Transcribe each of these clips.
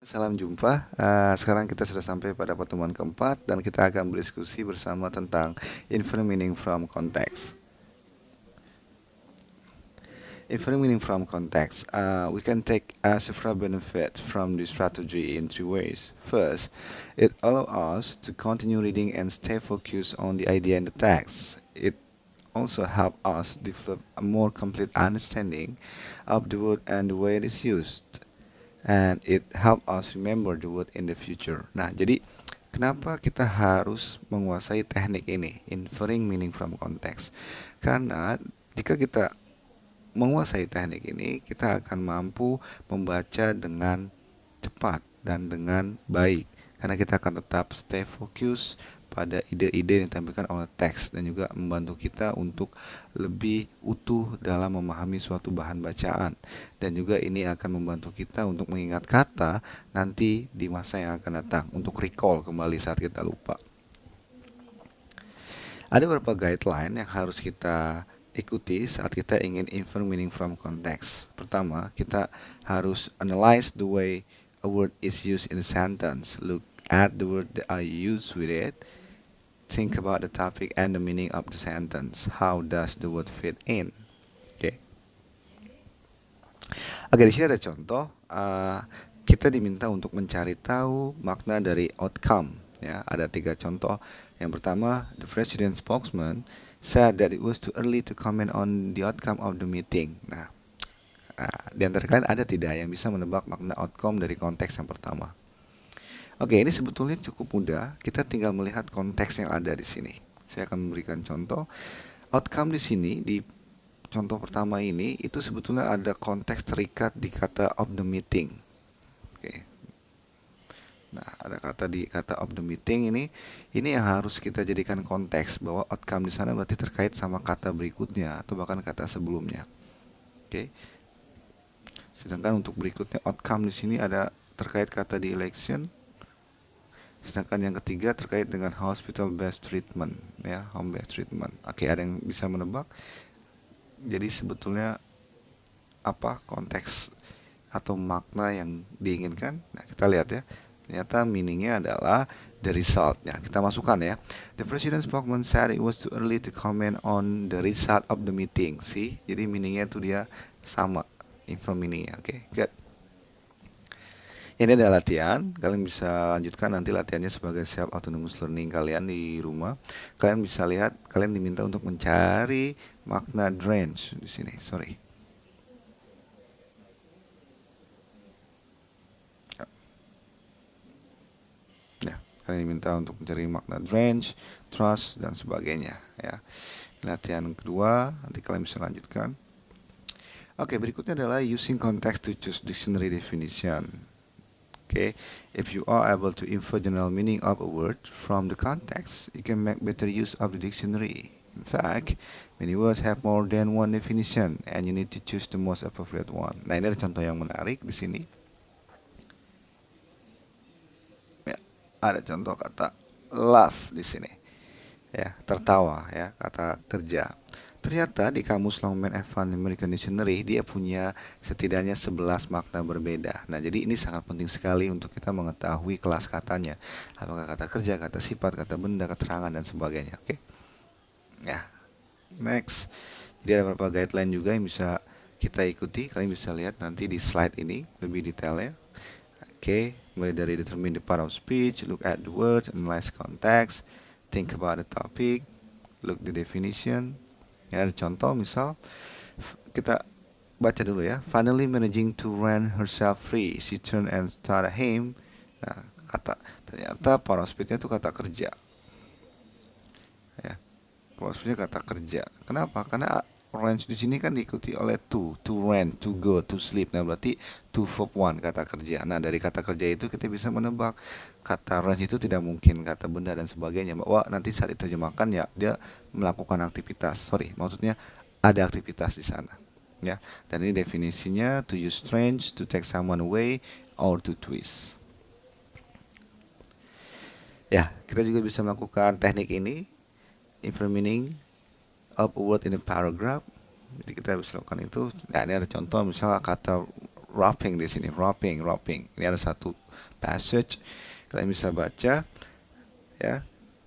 Salam jumpa. Sekarang kita sudah sampai pada pertemuan keempat dan kita akan berdiskusi bersama tentang infer meaning from context. Infer meaning from context. We can take several benefits from this strategy in three ways. First, it allows us to continue reading and stay focused on the idea in the text. It also helps us develop a more complete understanding of the word and the way it is used. And it help us remember the word in the future. Nah, jadi kenapa kita harus menguasai teknik ini, inferring meaning from context? Karena jika kita menguasai teknik ini, kita akan mampu membaca dengan cepat dan dengan baik. Karena kita akan tetap stay fokus pada ide-ide yang ditampilkan oleh teks dan juga membantu kita untuk lebih utuh dalam memahami suatu bahan bacaan. Dan juga ini akan membantu kita untuk mengingat kata nanti di masa yang akan datang, untuk recall kembali saat kita lupa. Ada beberapa guideline yang harus kita ikuti saat kita ingin infer meaning from context. Pertama, kita harus analyze the way a word is used in a sentence. Look at the word that are used with it. Think about the topic and the meaning of the sentence. How does the word fit in? Oke. Oke, di sini ada contoh. Kita diminta untuk mencari tahu makna dari outcome. Ya, ada 3 contoh. Yang pertama, the president spokesman said that it was too early to comment on the outcome of the meeting. Nah, di antara kalian ada tidak yang bisa menebak makna outcome dari konteks yang pertama? Oke, ini sebetulnya cukup mudah. Kita tinggal melihat konteks yang ada di sini. Saya akan memberikan contoh. Outcome di sini, di contoh pertama ini, itu sebetulnya ada konteks terikat di kata of the meeting. Oke. Nah, ada kata di kata of the meeting ini yang harus kita jadikan konteks bahwa outcome di sana berarti terkait sama kata berikutnya atau bahkan kata sebelumnya. Oke. Sedangkan untuk berikutnya outcome di sini ada terkait kata di election. Sedangkan yang ketiga terkait dengan hospital based treatment, ya, home based treatment. Oke, ada yang bisa menebak? Jadi sebetulnya apa konteks atau makna yang diinginkan? Nah, kita lihat ya. Ternyata meaningnya adalah the result. Ya, kita masukkan ya. The president spokesman said it was too early to comment on the result of the meeting. See, jadi meaningnya itu dia sama, info meaningnya. Oke, good. Ini adalah latihan. Kalian bisa lanjutkan nanti latihannya sebagai self autonomous learning kalian di rumah. Kalian bisa lihat, kalian diminta untuk mencari makna drench di sini. Sorry. Ya, kalian diminta untuk mencari makna drench, trust dan sebagainya. Ya. Latihan kedua, nanti kalian bisa lanjutkan. Oke, berikutnya adalah using context to choose dictionary definition. Okay, if you are able to infer general meaning of a word from the context, you can make better use of the dictionary. In fact, many words have more than one definition, and you need to choose the most appropriate one. Nah, ini ada contoh yang menarik di sini. Ya, ada contoh kata laugh di sini. Ya, tertawa ya, kata kerja. Ternyata di kamus Longman Evan American Dictionary dia punya setidaknya 11 makna berbeda. Nah, jadi ini sangat penting sekali untuk kita mengetahui kelas katanya. Apakah kata kerja, kata sifat, kata benda, keterangan dan sebagainya. Oke. Ya. Next. Jadi ada beberapa guideline juga yang bisa kita ikuti. Kalian bisa lihat nanti di slide ini lebih detailnya. Oke, mulai dari determine the part of speech, look at the words, analyze context, think about the topic, look the definition. Ya, ada contoh misal kita baca dulu ya. Finally managing to rent herself free, she turned and started him. Nah, ternyata power of speech-nya itu kata kerja. Ya, power of speech-nya kata kerja. Kenapa? Karena range di sini kan diikuti oleh to rent, to go, to sleep. Nah, berarti to verb one kata kerja. Nah, dari kata kerja itu kita bisa menebak kata range itu tidak mungkin kata benda dan sebagainya. Bahwa nanti saat diterjemahkan ya dia melakukan aktivitas. Sorry, maksudnya ada aktivitas di sana. Ya, dan ini definisinya to use strange, to take someone away, or to twist. Ya, kita juga bisa melakukan teknik ini, infer meaning of a word in a paragraph. Jadi kita bisa lakukan itu. Nah, ini ada contoh misalnya kata wrapping di sini, wrapping. Ini ada satu passage. Kalian bisa baca ya.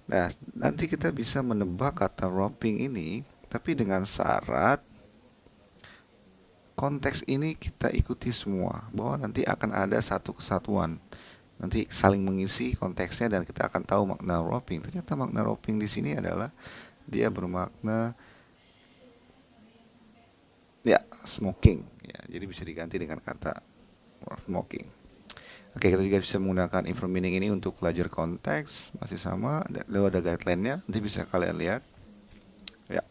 Nah, nanti kita bisa menebak kata roping ini, tapi dengan syarat konteks ini kita ikuti semua, bahwa nanti akan ada satu kesatuan, nanti saling mengisi konteksnya dan kita akan tahu makna roping. Ternyata makna roping di sini adalah dia bermakna ya smoking ya, jadi bisa diganti dengan kata smoking. Oke, kita juga bisa menggunakan inform meaning ini untuk belajar konteks, masih sama, lalu ada guideline-nya, nanti bisa kalian lihat ya.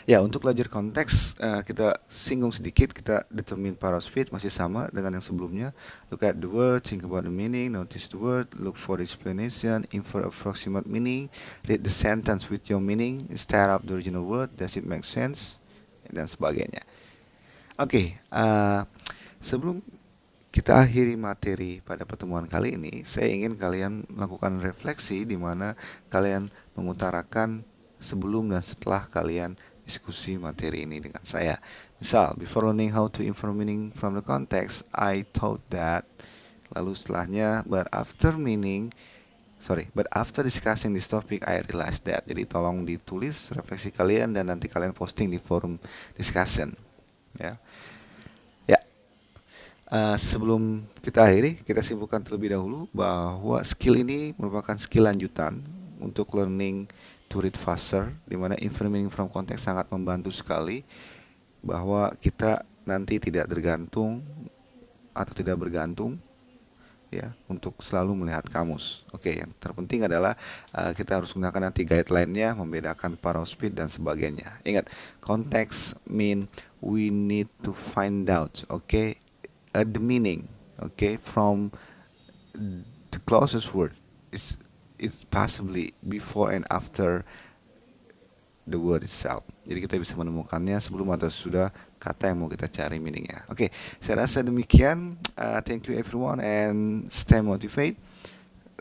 Ya, untuk belajar konteks, kita singgung sedikit, kita determine parallel speech masih sama dengan yang sebelumnya. Look at the word, think about the meaning, notice the word, look for the explanation, infer approximate meaning, read the sentence with your meaning instead of the original word, does it make sense, dan sebagainya. Oke, sebelum kita akhiri materi pada pertemuan kali ini, saya ingin kalian melakukan refleksi di mana kalian mengutarakan sebelum dan setelah kalian diskusi materi ini dengan saya. Misal, before learning how to infer meaning from the context, I thought that. Lalu setelahnya, but after discussing this topic, I realized that. Jadi tolong ditulis refleksi kalian dan nanti kalian posting di forum discussion. Ya. Sebelum kita akhiri, kita simpulkan terlebih dahulu bahwa skill ini merupakan skill lanjutan untuk learning to read faster, di mana infer meaning from context sangat membantu sekali bahwa kita nanti tidak tergantung atau tidak bergantung ya untuk selalu melihat kamus. Oke, yang terpenting adalah kita harus gunakan nanti guideline-nya, membedakan parallel speech dan sebagainya. Ingat, context mean we need to find out, the meaning, from the closest word. It's possibly before and after the word itself. Jadi kita bisa menemukannya sebelum atau sudah kata yang mau kita cari meaningnya. Oke, saya rasa demikian. Thank you everyone and stay motivated.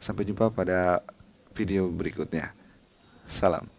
Sampai jumpa pada video berikutnya. Salam.